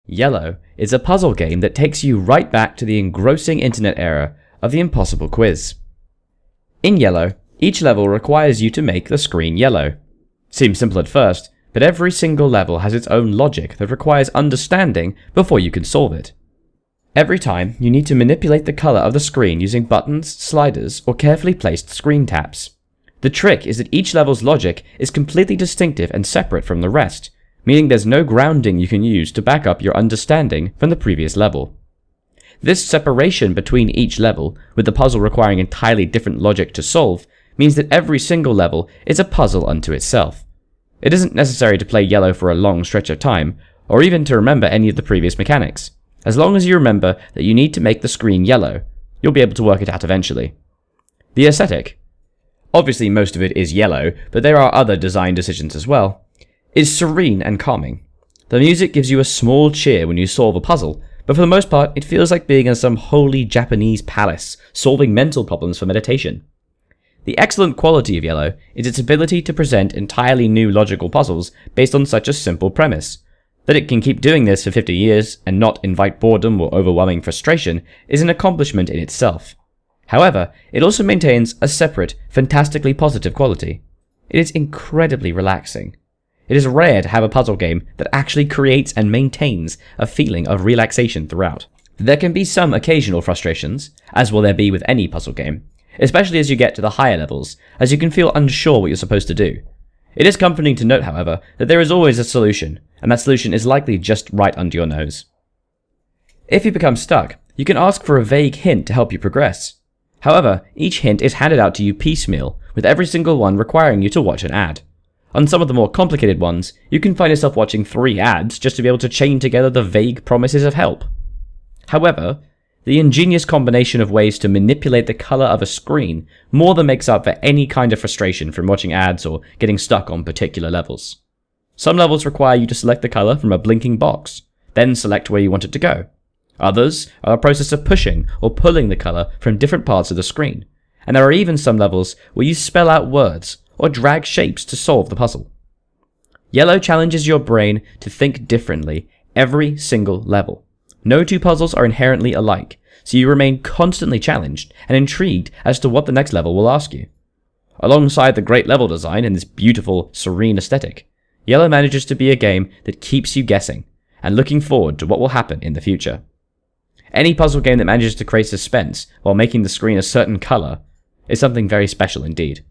Yellow is a puzzle game that takes you right back to the engrossing internet era of the impossible quiz. In Yellow, each level requires you to make the screen yellow. Seems simple at first, but every single level has its own logic that requires understanding before you can solve it. Every time, you need to manipulate the color of the screen using buttons, sliders, or carefully placed screen taps. The trick is that each level's logic is completely distinctive and separate from the rest, meaning there's no grounding you can use to back up your understanding from the previous level. This separation between each level, with the puzzle requiring entirely different logic to solve, means that every single level is a puzzle unto itself. It isn't necessary to play Yellow for a long stretch of time, or even to remember any of the previous mechanics. As long as you remember that you need to make the screen yellow, you'll be able to work it out eventually. The aesthetic. Obviously most of it is yellow, but there are other design decisions as well. Is serene and calming. The music gives you a small cheer when you solve a puzzle, but for the most part it feels like being in some holy Japanese palace, solving mental problems for meditation. The excellent quality of Yellow is its ability to present entirely new logical puzzles based on such a simple premise. That it can keep doing this for 50 years and not invite boredom or overwhelming frustration is an accomplishment in itself. However, it also maintains a separate, fantastically positive quality. It is incredibly relaxing. It is rare to have a puzzle game that actually creates and maintains a feeling of relaxation throughout. There can be some occasional frustrations, as will there be with any puzzle game, especially as you get to the higher levels, as you can feel unsure what you're supposed to do. It is comforting to note, however, that there is always a solution, and that solution is likely just right under your nose. If you become stuck, you can ask for a vague hint to help you progress. However, each hint is handed out to you piecemeal, with every single one requiring you to watch an ad. On some of the more complicated ones, you can find yourself watching 3 ads just to be able to chain together the vague promises of help. However, the ingenious combination of ways to manipulate the color of a screen more than makes up for any kind of frustration from watching ads or getting stuck on particular levels. Some levels require you to select the color from a blinking box, then select where you want it to go. Others are a process of pushing or pulling the color from different parts of the screen, and there are even some levels where you spell out words or drag shapes to solve the puzzle. Yellow challenges your brain to think differently every single level. No two puzzles are inherently alike, so you remain constantly challenged and intrigued as to what the next level will ask you. Alongside the great level design and this beautiful, serene aesthetic, Yellow manages to be a game that keeps you guessing and looking forward to what will happen in the future. Any puzzle game that manages to create suspense while making the screen a certain color is something very special indeed.